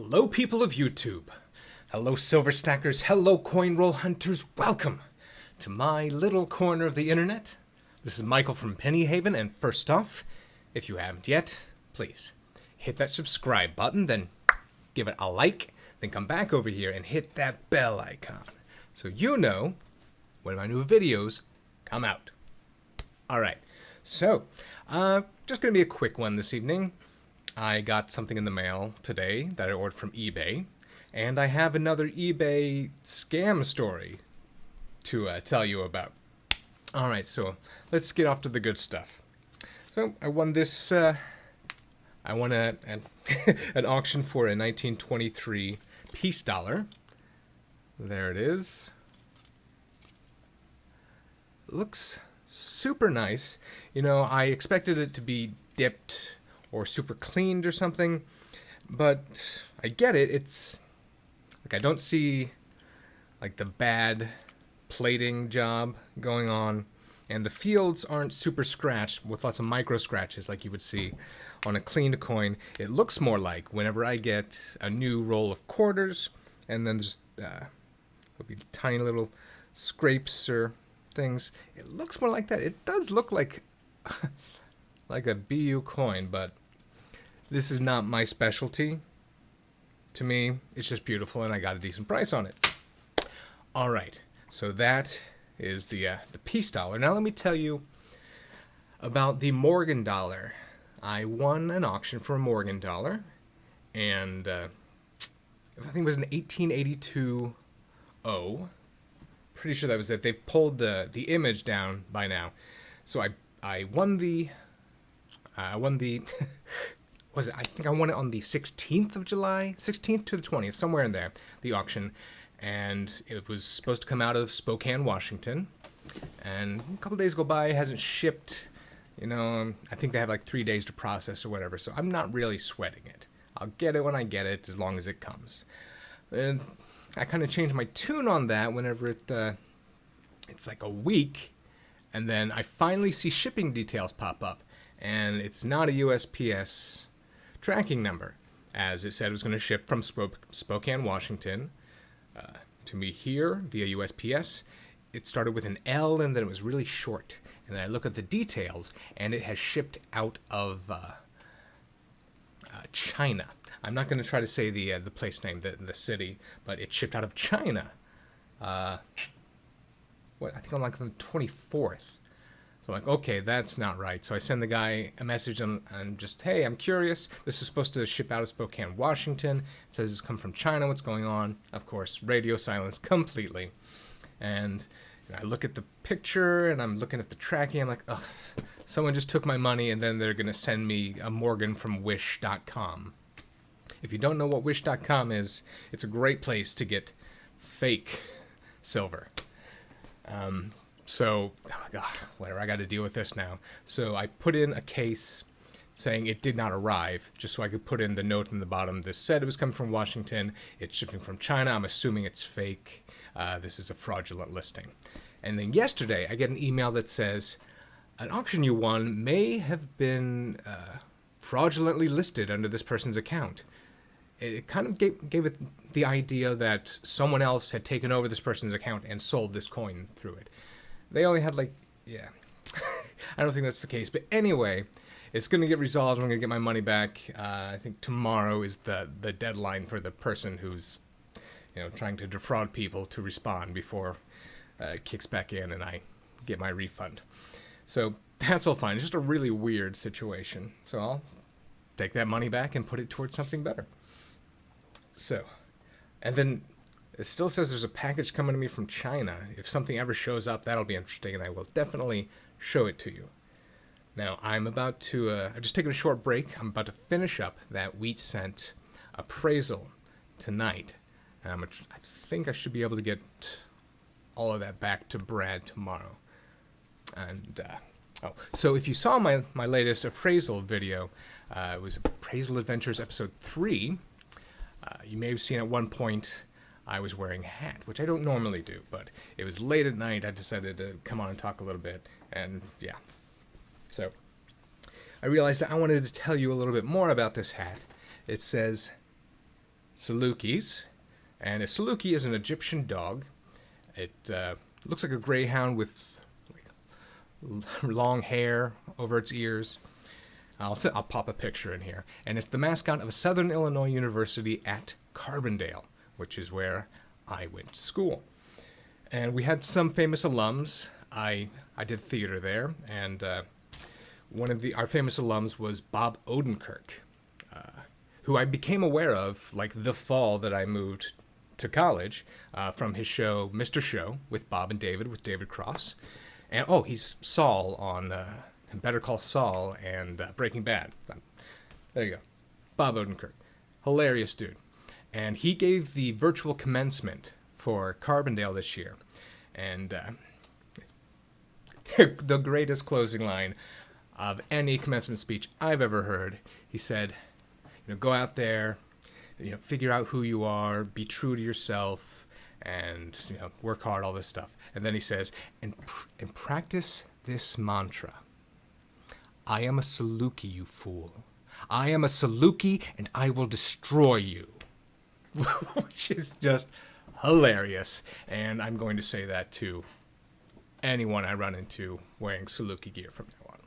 Hello, people of YouTube. Hello, silver stackers. Hello, coin roll hunters. Welcome to my little corner of the internet. This is Michael from Penny Haven, and first off, if you haven't yet, please hit that subscribe button, then give it a like, then come back over here and hit that bell icon so you know when my new videos come out. Alright, so, just going to be a quick one this evening. I got something in the mail today that I ordered from eBay, and I have another eBay scam story to tell you about. Alright, so let's get off to the good stuff. So I won this, I won an auction for a 1923 peace dollar. There it is. Looks super nice. You know, I expected it to be dipped or super cleaned or something, but I get it. It's like I don't see like the bad plating job going on, and the fields aren't super scratched with lots of micro scratches like you would see on a cleaned coin. It looks more like whenever I get a new roll of quarters, and then there's there'll be tiny little scrapes or things. It looks more like that. It does look like like a BU coin, but this is not my specialty. To me, it's just beautiful, and I got a decent price on it. All right, so that is the peace dollar. Now let me tell you about the Morgan dollar. I won an auction for a Morgan dollar, and I think it was an 1882 O. Pretty sure that was it. They've pulled the image down by now, so I won the was it? I think I won it on the 16th of July, 16th to the 20th, somewhere in there, the auction. And it was supposed to come out of Spokane, Washington. And a couple days go by, it hasn't shipped. You know, I think they have like 3 days to process or whatever, so I'm not really sweating it. I'll get it when I get it, as long as it comes. And I kind of changed my tune on that whenever it's like a week, and then I finally see shipping details pop up. And it's not a USPS tracking number, as it said it was going to ship from Spokane, Washington, to me here via USPS. It started with an L, and then it was really short. And then I look at the details, and it has shipped out of China. I'm not going to try to say the place name, the city, but it shipped out of China. I think on like the 24th. So I'm like, okay, that's not right. So I send the guy a message and just, hey, I'm curious. This is supposed to ship out of Spokane, Washington. It says it's come from China. What's going on? Of course, radio silence completely. And I look at the picture, and I'm looking at the tracking. I'm like, ugh, someone just took my money, and then they're going to send me a Morgan from Wish.com. If you don't know what Wish.com is, it's a great place to get fake silver. So, oh God, whatever, I got to deal with this now. So I put in a case saying it did not arrive, just so I could put in the note in the bottom. This said it was coming from Washington. It's shipping from China. I'm assuming it's fake. This is a fraudulent listing. And then yesterday, I get an email that says, an auction you won may have been fraudulently listed under this person's account. It kind of gave it the idea that someone else had taken over this person's account and sold this coin through it. They only had yeah. I don't think that's the case. But anyway, it's going to get resolved. I'm going to get my money back. I think tomorrow is the deadline for the person who's, trying to defraud people to respond before it kicks back in and I get my refund. So that's all fine. It's just a really weird situation. So I'll take that money back and put it towards something better. So, and then it still says there's a package coming to me from China. If something ever shows up, that'll be interesting, and I will definitely show it to you. Now, I'm about to, I've just taken a short break. I'm about to finish up that wheat cent appraisal tonight. I think I should be able to get all of that back to Brad tomorrow. And, so if you saw my latest appraisal video, it was Appraisal Adventures Episode 3. You may have seen at one point I was wearing a hat, which I don't normally do, but it was late at night. I decided to come on and talk a little bit, and yeah. So I realized that I wanted to tell you a little bit more about this hat. It says, Salukis. And a Saluki is an Egyptian dog. It looks like a greyhound with long hair over its ears. I'll pop a picture in here. And it's the mascot of Southern Illinois University at Carbondale, which is where I went to school. And we had some famous alums. I did theater there, and one of our famous alums was Bob Odenkirk, who I became aware of like the fall that I moved to college from his show Mr. Show with Bob and David, with David Cross. And he's Saul on Better Call Saul and Breaking Bad. There you go. Bob Odenkirk. Hilarious dude. And he gave the virtual commencement for Carbondale this year. And the greatest closing line of any commencement speech I've ever heard. He said, go out there, figure out who you are, be true to yourself, and work hard, all this stuff. And then he says, and practice this mantra. I am a Saluki, you fool. I am a Saluki, and I will destroy you. Which is just hilarious. And I'm going to say that to anyone I run into wearing Saluki gear from now on.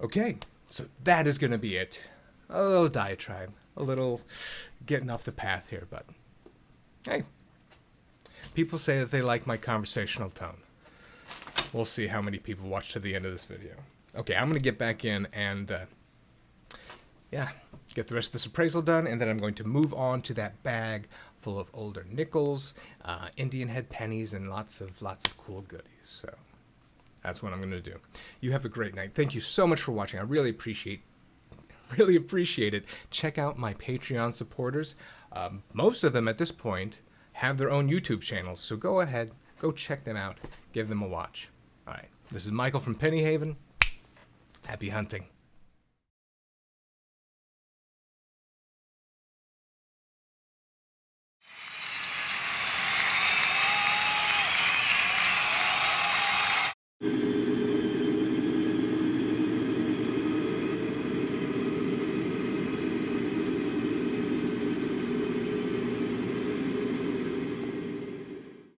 Okay, so that is going to be it. A little diatribe, a little getting off the path here, but hey, people say that they like my conversational tone. We'll see how many people watch to the end of this video. Okay, I'm going to get back in and, get the rest of this appraisal done, and then I'm going to move on to that bag full of older nickels, Indian head pennies, and lots of cool goodies. So that's what I'm going to do. You have a great night. Thank you so much for watching. I really appreciate it. Check out my Patreon supporters. Most of them at this point have their own YouTube channels, so go ahead, go check them out, give them a watch. All right, this is Michael from Penny Haven. Happy hunting.